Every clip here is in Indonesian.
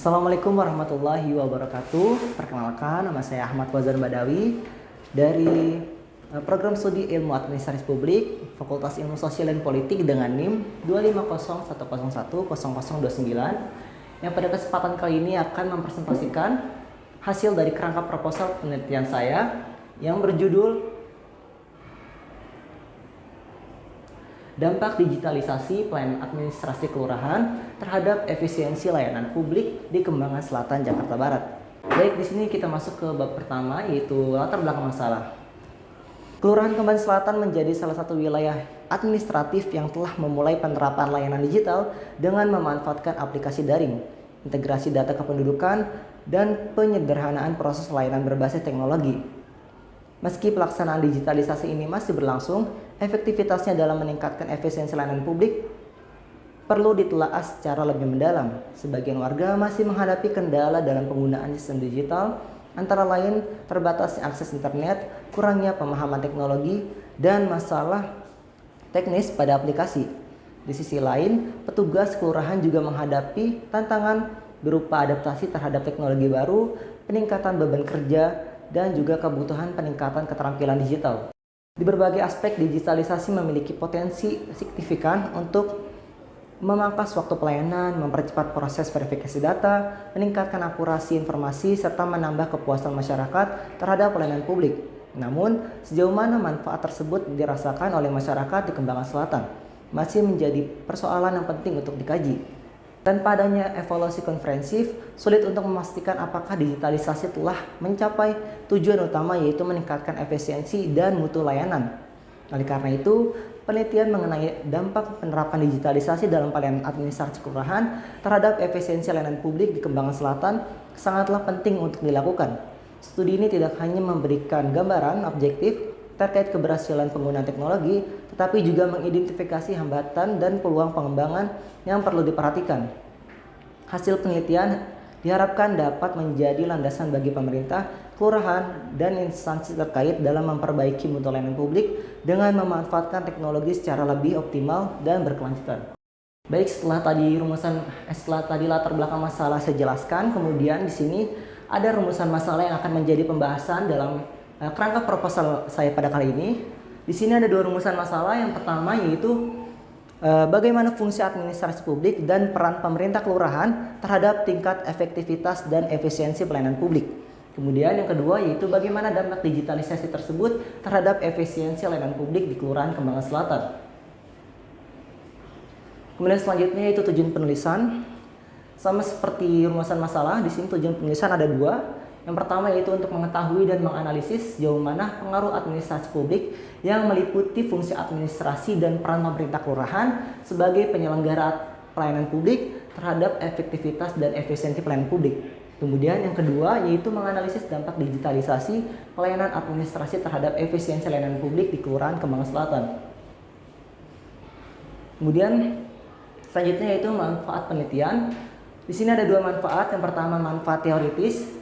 Assalamualaikum warahmatullahi wabarakatuh. Perkenalkan, nama saya Ahmad Wazan Badawi dari Program Studi Ilmu Administrasi Publik, Fakultas Ilmu Sosial dan Politik dengan NIM 25010010029 yang pada kesempatan kali ini akan mempresentasikan hasil dari kerangka proposal penelitian saya yang berjudul Dampak digitalisasi pelayanan administrasi kelurahan terhadap efisiensi layanan publik di Kembangan Selatan, Jakarta Barat. Baik, di sini kita masuk ke bab pertama, yaitu latar belakang masalah. Kelurahan Kembangan Selatan menjadi salah satu wilayah administratif yang telah memulai penerapan layanan digital dengan memanfaatkan aplikasi daring, integrasi data kependudukan, dan penyederhanaan proses layanan berbasis teknologi. Meski pelaksanaan digitalisasi ini masih berlangsung, efektivitasnya dalam meningkatkan efisiensi layanan publik perlu ditelaah secara lebih mendalam. Sebagian warga masih menghadapi kendala dalam penggunaan sistem digital, antara lain terbatasnya akses internet, kurangnya pemahaman teknologi, dan masalah teknis pada aplikasi. Di sisi lain, petugas kelurahan juga menghadapi tantangan berupa adaptasi terhadap teknologi baru, peningkatan beban kerja, dan juga kebutuhan peningkatan keterampilan digital. Di berbagai aspek, digitalisasi memiliki potensi signifikan untuk memangkas waktu pelayanan, mempercepat proses verifikasi data, meningkatkan akurasi informasi, serta menambah kepuasan masyarakat terhadap pelayanan publik. Namun, sejauh mana manfaat tersebut dirasakan oleh masyarakat di Kembangan Selatan masih menjadi persoalan yang penting untuk dikaji. Tanpa adanya evaluasi komprehensif, sulit untuk memastikan apakah digitalisasi telah mencapai tujuan utama, yaitu meningkatkan efisiensi dan mutu layanan. Oleh karena itu, penelitian mengenai dampak penerapan digitalisasi dalam pelayanan administrasi kelurahan terhadap efisiensi layanan publik di Kembangan Selatan sangatlah penting untuk dilakukan. Studi ini tidak hanya memberikan gambaran objektif terkait keberhasilan penggunaan teknologi, tetapi juga mengidentifikasi hambatan dan peluang pengembangan yang perlu diperhatikan. Hasil penelitian diharapkan dapat menjadi landasan bagi pemerintah, kelurahan, dan instansi terkait dalam memperbaiki mutu layanan publik dengan memanfaatkan teknologi secara lebih optimal dan berkelanjutan. Baik, setelah tadi latar belakang masalah saya jelaskan, kemudian di sini ada rumusan masalah yang akan menjadi pembahasan dalam kerangka proposal saya pada kali ini. Di sini ada dua rumusan masalah. Yang pertama yaitu bagaimana fungsi administrasi publik dan peran pemerintah kelurahan terhadap tingkat efektivitas dan efisiensi pelayanan publik. Kemudian yang kedua yaitu bagaimana dampak digitalisasi tersebut terhadap efisiensi layanan publik di Kelurahan Kembangan Selatan. Kemudian selanjutnya yaitu tujuan penulisan. Sama seperti rumusan masalah, di sini tujuan penulisan ada dua. Yang pertama yaitu untuk mengetahui dan menganalisis sejauh mana pengaruh administrasi publik yang meliputi fungsi administrasi dan peran pemerintah kelurahan sebagai penyelenggara pelayanan publik terhadap efektivitas dan efisiensi pelayanan publik. Kemudian yang kedua yaitu menganalisis dampak digitalisasi pelayanan administrasi terhadap efisiensi layanan publik di Kelurahan Kembangan Selatan. Kemudian selanjutnya yaitu manfaat penelitian. Di sini ada dua manfaat. Yang pertama manfaat teoritis,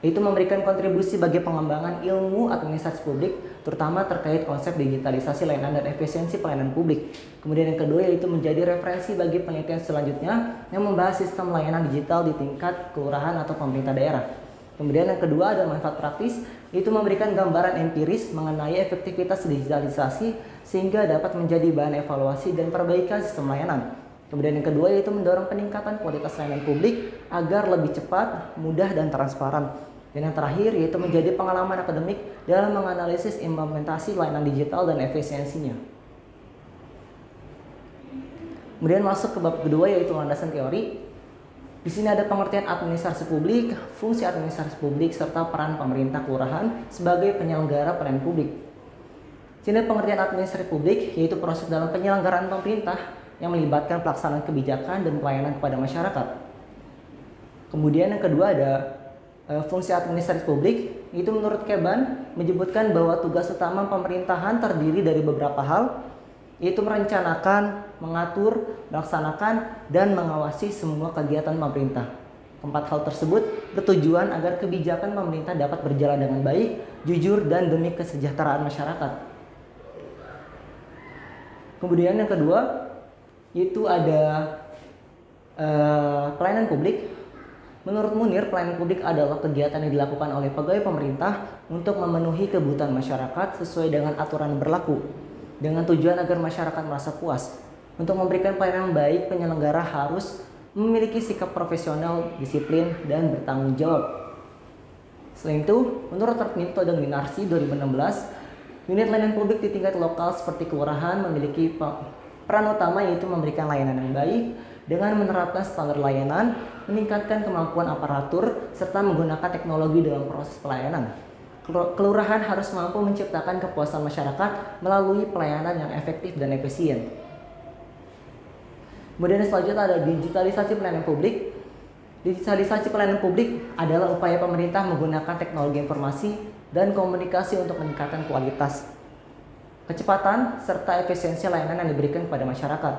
yaitu memberikan kontribusi bagi pengembangan ilmu administrasi publik, terutama terkait konsep digitalisasi layanan dan efisiensi pelayanan publik. Kemudian yang kedua yaitu menjadi referensi bagi penelitian selanjutnya yang membahas sistem layanan digital di tingkat kelurahan atau pemerintah daerah. Kemudian yang kedua ada manfaat praktis, yaitu memberikan gambaran empiris mengenai efektivitas digitalisasi sehingga dapat menjadi bahan evaluasi dan perbaikan sistem layanan. Kemudian yang kedua yaitu mendorong peningkatan kualitas layanan publik agar lebih cepat, mudah, dan transparan. Dan yang terakhir yaitu menjadi pengalaman akademik dalam menganalisis implementasi layanan digital dan efisiensinya. Kemudian masuk ke bab kedua yaitu landasan teori. Di sini ada pengertian administrasi publik, fungsi administrasi publik, serta peran pemerintah kelurahan sebagai penyelenggara pelayanan publik. Di sini pengertian administrasi publik yaitu proses dalam penyelenggaraan pemerintah yang melibatkan pelaksanaan kebijakan dan pelayanan kepada masyarakat. Kemudian yang kedua ada fungsi administrasi publik, itu menurut Keban menyebutkan bahwa tugas utama pemerintahan terdiri dari beberapa hal, yaitu merencanakan, mengatur, melaksanakan, dan mengawasi semua kegiatan pemerintah. Keempat hal tersebut bertujuan agar kebijakan pemerintah dapat berjalan dengan baik, jujur, dan demi kesejahteraan masyarakat. Kemudian yang kedua, yaitu ada pelayanan publik. Menurut Munir, pelayanan publik adalah kegiatan yang dilakukan oleh pegawai pemerintah untuk memenuhi kebutuhan masyarakat sesuai dengan aturan berlaku, dengan tujuan agar masyarakat merasa puas. Untuk memberikan pelayanan yang baik, penyelenggara harus memiliki sikap profesional, disiplin, dan bertanggung jawab. Selain itu, menurut Terpinto dan Winarsi 2016, unit layanan publik di tingkat lokal seperti kelurahan memiliki peran utama, yaitu memberikan layanan yang baik dengan menerapkan standar layanan, meningkatkan kemampuan aparatur, serta menggunakan teknologi dalam proses pelayanan. Kelurahan harus mampu menciptakan kepuasan masyarakat melalui pelayanan yang efektif dan efisien. Kemudian selanjutnya ada digitalisasi pelayanan publik. Digitalisasi pelayanan publik adalah upaya pemerintah menggunakan teknologi informasi dan komunikasi untuk meningkatkan kualitas, kecepatan, serta efisiensi layanan yang diberikan kepada masyarakat.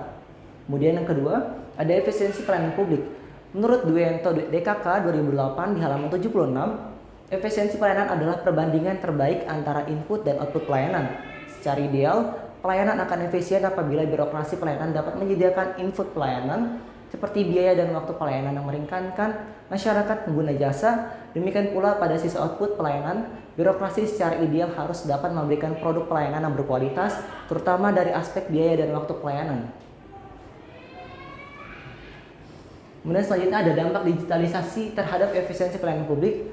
Kemudian yang kedua, ada efisiensi pelayanan publik. Menurut Duento DKK 2008 di halaman 76, efisiensi pelayanan adalah perbandingan terbaik antara input dan output pelayanan. Secara ideal, pelayanan akan efisien apabila birokrasi pelayanan dapat menyediakan input pelayanan seperti biaya dan waktu pelayanan yang meringankan masyarakat pengguna jasa. Demikian pula pada sisi output pelayanan, birokrasi secara ideal harus dapat memberikan produk pelayanan yang berkualitas, terutama dari aspek biaya dan waktu pelayanan. Kemudian selanjutnya ada dampak digitalisasi terhadap efisiensi pelayanan publik.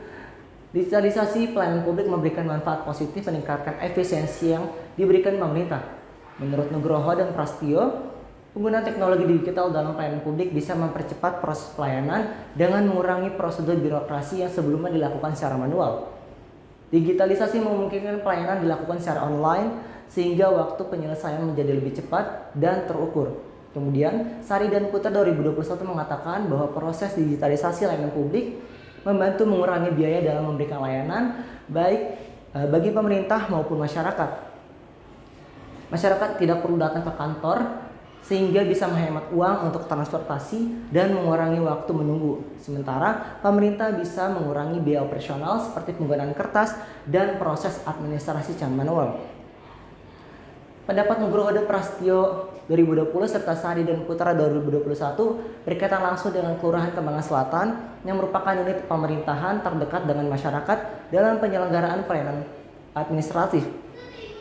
Digitalisasi pelayanan publik memberikan manfaat positif meningkatkan efisiensi yang diberikan pemerintah. Menurut Nugroho dan Prastio, penggunaan teknologi digital dalam pelayanan publik bisa mempercepat proses pelayanan dengan mengurangi prosedur birokrasi yang sebelumnya dilakukan secara manual. Digitalisasi memungkinkan pelayanan dilakukan secara online sehingga waktu penyelesaian menjadi lebih cepat dan terukur. Kemudian, Sari dan Putra 2021 mengatakan bahwa proses digitalisasi layanan publik membantu mengurangi biaya dalam memberikan layanan baik bagi pemerintah maupun masyarakat. Masyarakat tidak perlu datang ke kantor sehingga bisa menghemat uang untuk transportasi dan mengurangi waktu menunggu. Sementara pemerintah bisa mengurangi biaya operasional seperti penggunaan kertas dan proses administrasi secara manual. Pendapat Nugroho dan Prastio 2020 serta Sari dan Putra 2021 berkaitan langsung dengan Kelurahan Kembangan Selatan yang merupakan unit pemerintahan terdekat dengan masyarakat dalam penyelenggaraan pelayanan administratif.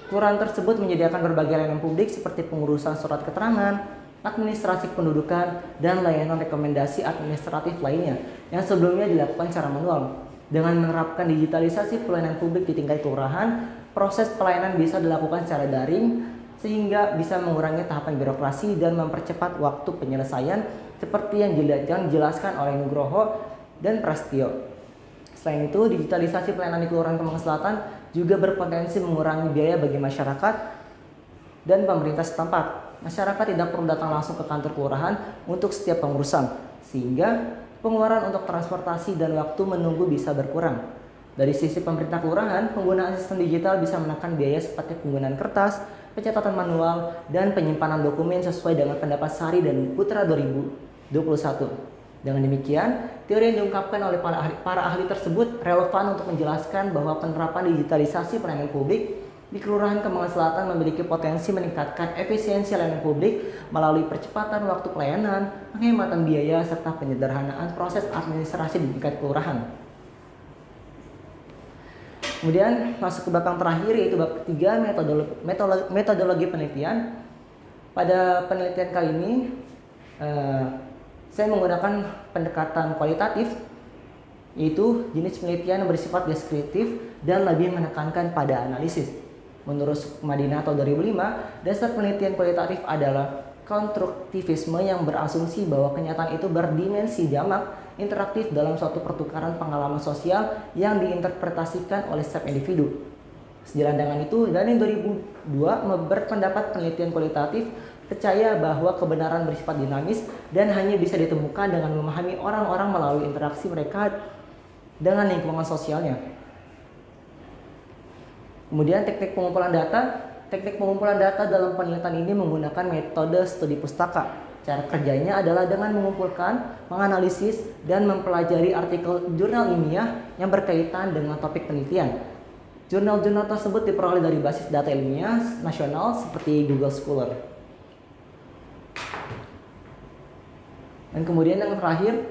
Kelurahan tersebut menyediakan berbagai layanan publik seperti pengurusan surat keterangan, administrasi kependudukan, dan layanan rekomendasi administratif lainnya yang sebelumnya dilakukan secara manual. Dengan menerapkan digitalisasi pelayanan publik di tingkat kelurahan, proses pelayanan bisa dilakukan secara daring sehingga bisa mengurangi tahapan birokrasi dan mempercepat waktu penyelesaian seperti yang dijelaskan oleh Nugroho dan Prastio. Selain itu, digitalisasi pelayanan di Kelurahan Kembangan Selatan juga berpotensi mengurangi biaya bagi masyarakat dan pemerintah setempat. Masyarakat tidak perlu datang langsung ke kantor kelurahan untuk setiap pengurusan, sehingga pengeluaran untuk transportasi dan waktu menunggu bisa berkurang. Dari sisi pemerintah kelurahan, penggunaan sistem digital bisa menekan biaya seperti penggunaan kertas, pencatatan manual, dan penyimpanan dokumen sesuai dengan pendapat Sari dan Putra 2021. Dengan demikian, teori yang diungkapkan oleh para ahli tersebut relevan untuk menjelaskan bahwa penerapan digitalisasi pelayanan publik di Kelurahan Kembangan Selatan memiliki potensi meningkatkan efisiensi layanan publik melalui percepatan waktu pelayanan, penghematan biaya, serta penyederhanaan proses administrasi di tingkat kelurahan. Kemudian masuk ke bab yang terakhir, yaitu bab ketiga, metodologi penelitian. Pada penelitian kali ini saya menggunakan pendekatan kualitatif, yaitu jenis penelitian yang bersifat deskriptif dan lebih menekankan pada analisis. Menurut Sukmadinato 2005, dasar penelitian kualitatif adalah konstruktivisme yang berasumsi bahwa kenyataan itu berdimensi jamak interaktif dalam suatu pertukaran pengalaman sosial yang diinterpretasikan oleh setiap individu. Sejalan dengan itu, Dani 2002 berpendapat penelitian kualitatif percaya bahwa kebenaran bersifat dinamis dan hanya bisa ditemukan dengan memahami orang-orang melalui interaksi mereka dengan lingkungan sosialnya. Kemudian teknik pengumpulan data. Teknik pengumpulan data dalam penelitian ini menggunakan metode studi pustaka. Cara kerjanya adalah dengan mengumpulkan, menganalisis, dan mempelajari artikel jurnal ilmiah yang berkaitan dengan topik penelitian. Jurnal-jurnal tersebut diperoleh dari basis data ilmiah nasional seperti Google Scholar. Dan kemudian yang terakhir,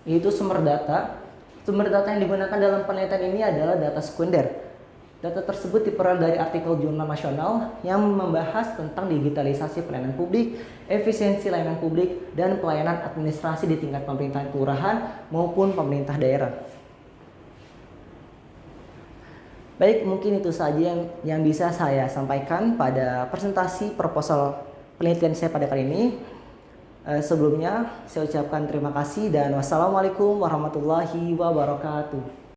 yaitu sumber data. Sumber data yang digunakan dalam penelitian ini adalah data sekunder. Data tersebut diperoleh dari artikel jurnal nasional yang membahas tentang digitalisasi pelayanan publik, efisiensi layanan publik, dan pelayanan administrasi di tingkat pemerintahan kelurahan maupun pemerintah daerah. Baik, mungkin itu saja yang bisa saya sampaikan pada presentasi proposal penelitian saya pada kali ini. Sebelumnya, saya ucapkan terima kasih dan wassalamualaikum warahmatullahi wabarakatuh.